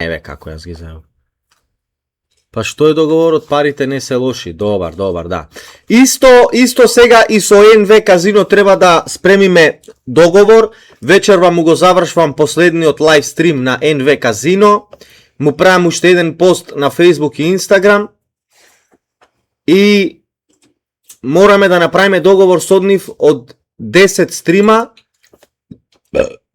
Еве како јас ги знаев. Па што е договорот? Парите не се лоши. Добар, да. Исто сега и со НВ казино треба да спремиме договор. Вечерва му го завршвам последниот лайв стрим на НВ казино. Му правам уште еден пост на Facebook и Instagram. И мораме да направиме договор со нив од 10 стрима.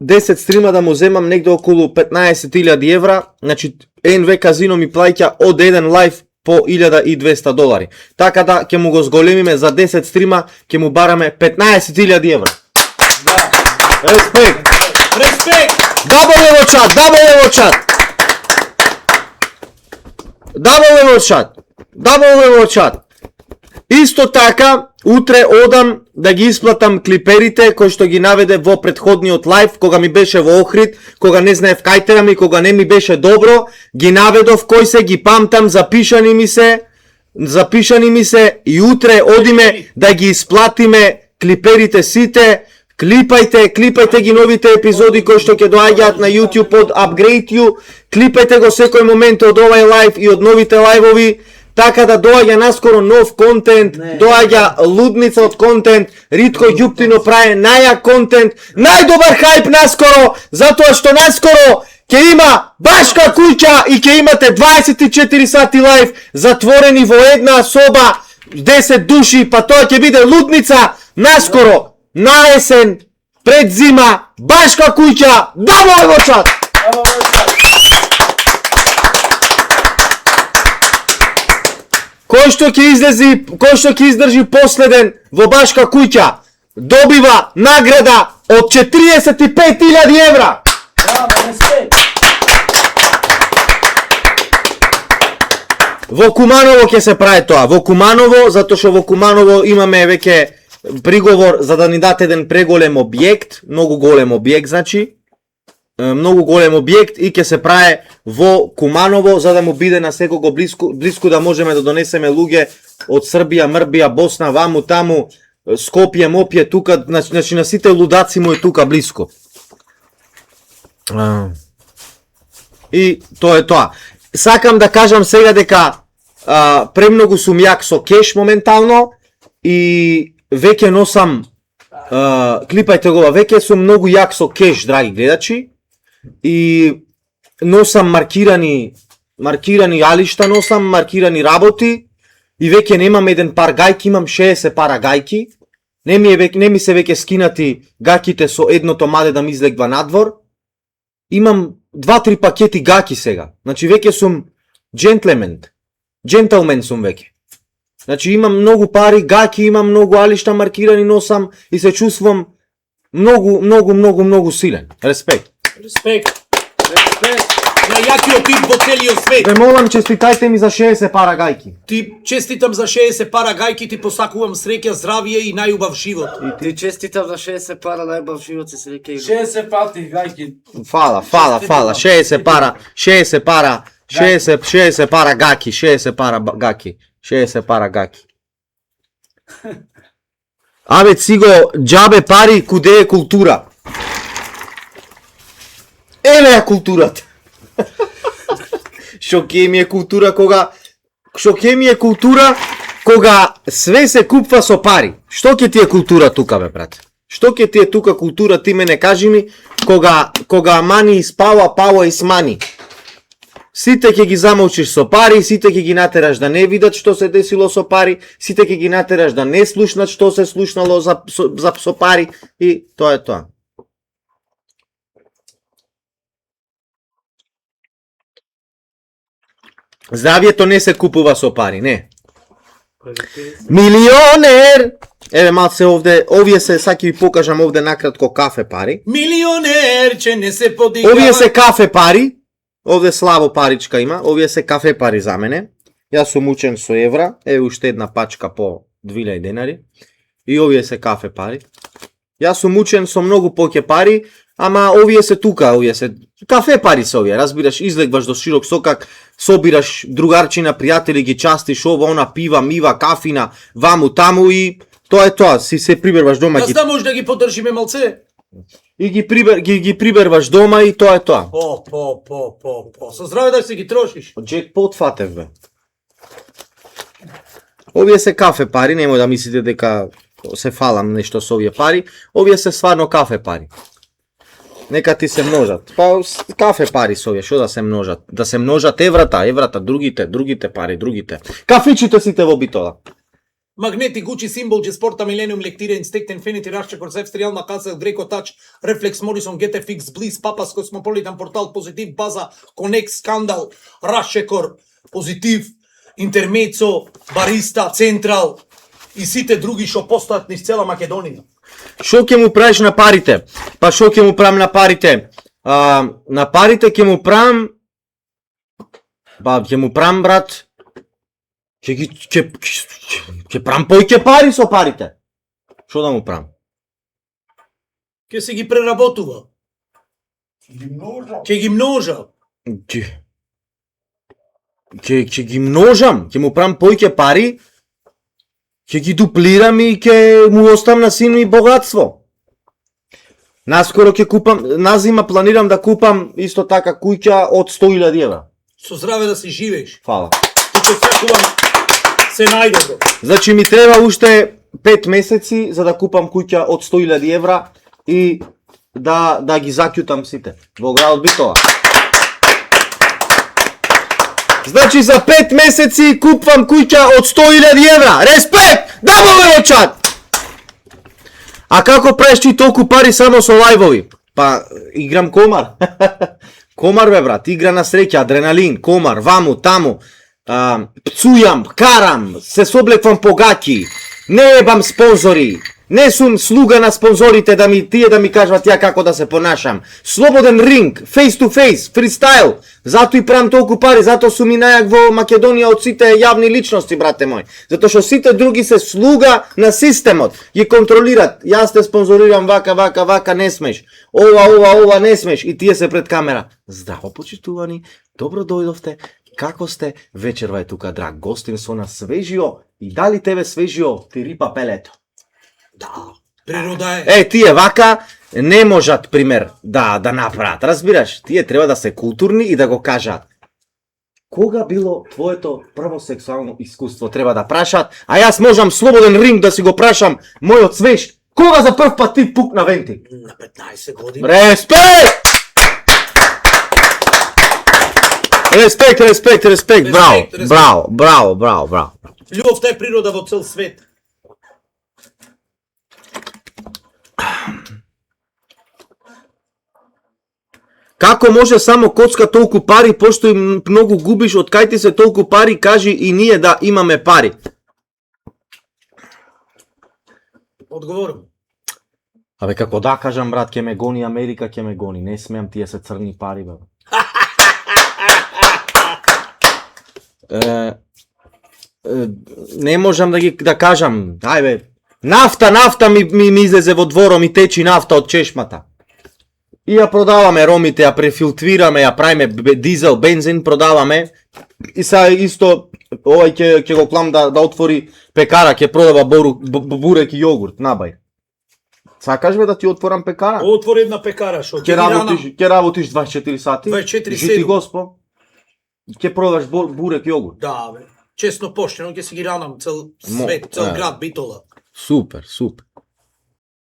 10 стрима да му земам негде околу 15.000 евра. Значи НВ казино ми плаќа од еден лайв по $1,200. Така да ќе му го зголемиме за 10 стрима, ќе му бараме 15.000 евра. Да. Респект. Дабл во чат. Исто така, утре одам да ги исплатам клиперите кои што ги наведе во претходниот лайв, кога ми беше во Охрид, кога не знаев кај ми, кога не ми беше добро, ги наведов кои се, ги памтам, запишани ми се и утре одиме да ги исплатиме клиперите сите. Клипајте ги новите епизоди кои што ќе доаѓаат на YouTube од Upgrade You, клипајте го секој момент од овај лайв и од новите лайвови. Така да доаѓа наскоро нов контент, доаѓа лудница од контент, Ритко Ѓуптино прави најак контент, најдобар хајп наскоро, затоа што наскоро ќе има Башка куќа и ќе имате 24 сати лайв затворени во една соба, 10 души, па тоа ќе биде лудница наскоро, на есен, пред зима, Башка куќа, дабо во чат! Кој што ќе издржи последен во Башка куќа, добива награда од 45.000 евра. Во Куманово ќе се прави тоа. Во Куманово, затоа што во Куманово имаме веќе приговор за да ни дате еден преголем објект, многу голем објект, значи. Многу голем објект и ќе се прави во Куманово за да му биде на секого блиску да можеме да донесеме луѓе од Србија, Мрбија, Босна, ваму, таму, Скопје, Мопје, тука, значи на сите лудаци му е тука блиско. И тоа е тоа. Сакам да кажам сега дека премногу сум јак со кеш моментално и веќе носам клипајте го, веќе сум многу јак со кеш, драги гледачи. И носам маркирани алишта, носам маркирани работи и веќе немам еден пар гајки, имам 60 пара гајки. Не ми се веќе скинати гајките со едното маде да ми излегва надвор. Имам 2-3 пакети гајки сега. Значи веќе сум джентлмен сум веќе. Значи имам многу пари, гајки, имам многу алишта маркирани носам и се чувствувам многу силен. Респект. На јакиот тип во целиот свет. Ве молам, честитајте ми за 60 пара гајки. Ти честитам за 60 пара гајки, ти посакувам среќа, здравје и најубав живот. И ти честитам за 60 пара најубав живот и среќа и 60 пати гајки. Фала. 60 пара гајки. Абе, циго, џабе пари, куде е култура? Еве ја културата. Што ќе ми е култура кога све се купва со пари. Што ќе ти е култура тука, бе, брат? Што ќе ти е тука култура, ти мене кажи ми, кога money is power is money. Сите ќе ги замолчиш со пари, сите ќе ги натераш да не видат што се десило со пари, сите ќе ги натераш да не слушнат што се слушнало со пари и тоа е тоа. Здравието не се купува со пари, не. Милионер! Еве малце овде, овие се, саки ви покажам овде накратко кафе пари. Милионер, че не се подигава. Овие се кафе пари, овде слабо паричка има, овие се кафе пари за мене. Јас сум учен со евра, еве уште една пачка по 2000 денари. И овие се кафе пари. Јас сум учен со многу поќе пари, ама овие се тука, овие се кафе пари се овие, разбираш, излегваш до широк сокак, собираш другарчина, пријатели, ги частиш, ова, она, пива, мива, кафина, ваму, таму и тоа е тоа, си се приберваш дома. Да може да ги поддржиме малце? и ги приберваш дома и тоа е тоа. Со здраве да се ги трошиш. Джекпот фатев бе. Овие се кафе пари, немој да мислите дека се фалам нешто со овие пари, овие се стварно кафе пари. Нека ти се множат. Па кафе пари со овие, што да се множат? Да се множат еврата, другите пари, другите. Кафичите сите во битола. Магнети, Гучи, Симбол, G-Sporta, Millennium, Lectire, Instinct, Infinity, Russia, Corsair, Strialna, Castle, Greco Touch, Reflex, Morrison, GTFX, Bliss, Papas, Cosmopolitan, Portal, Positiv, Baza, Connect, Scandal, Russia, Позитив, Интермецо, Бариста, Централ и сите други што постојат низ цела Македонија. Што ќе му правиш на парите? Па што ќе му правам на парите? На парите ќе му правам брат, ќе правам појќе пари со парите. Што да му правам? Ќе се ги преработува. Ќе ги множа. Ќе ги множам, ќе му правам појќе пари, ќе ги дуплирам и ќе му оставам на син ми богатство. Наскоро ќе купам, назима планирам да купам исто така куќа од 100.000 евра. Со здраве да си живееш. Фала. Ќе сакувам се најдобро. Значи ми треба уште 5 месеци за да купам куќа од 100.000 евра и да ги заќутам сите во градот Битола. Значи за 5 месеци купвам куќа од 100.000 евра. Респект! Да му чат! А како правиш ти толку пари само со лајвови? Па играм комар. Комар бе брат, игра на среќа, адреналин, комар, ваму, таму. Пцујам, карам, се соблеквам по гаќи. Не ебам спонзори. Не сум слуга на спонзорите да ми кажат ја како да се понашам. Слободен ринг, face to face, фристайл. Зато и правам толку пари, зато сум и најак во Македонија од сите јавни личности, брате мој. Зато што сите други се слуга на системот, ги контролират. Јас те спонзорирам вака, не смеш. Ова, не смеш. И тие се пред камера. Здраво, почитувани, добро дојдовте. Како сте? Вечерва е тука драг гостин со нас Свежио. И дали тебе Свежио ти рипа пелето? Да, природа е. Тие вака не можат, пример, да направат. Разбираш, тие треба да се културни и да го кажат. Кога било твоето прво сексуално искуство, треба да прашат, а јас можам слободен ринг да си го прашам мојот Свеж. Кога за прв пат ти пукна венти? На 15 години. Респект! Респект, браво. Љубовта е природа во цел свет. Како може само коцка толку пари, пошто и многу губиш, од кај ти се толку пари, кажи и ние да имаме пари? Одговорам. Абе како да кажам брат, ќе ме гони Америка, ќе ме гони, не смеам, тие се црни пари бе. Не можам да кажам, ајбе, нафта ми излезе во двором и течи нафта од чешмата. И ја продаваме ромите, ја префилтрираме, ја правиме дизел, бензин, продаваме. И са исто, овај ќе го клам да отвори пекара, ќе продава бурек и јогурт, набај. Сакаш бе да ти отворам пекара? Отвори една пекара, шо ќе работиш 24 сати? 24/7. Жити Госпо. Ќе продаваш бурек и јогурт. Да, бе. Честно поштено ќе си ги ранам цел свет, цел град Битола. Супер.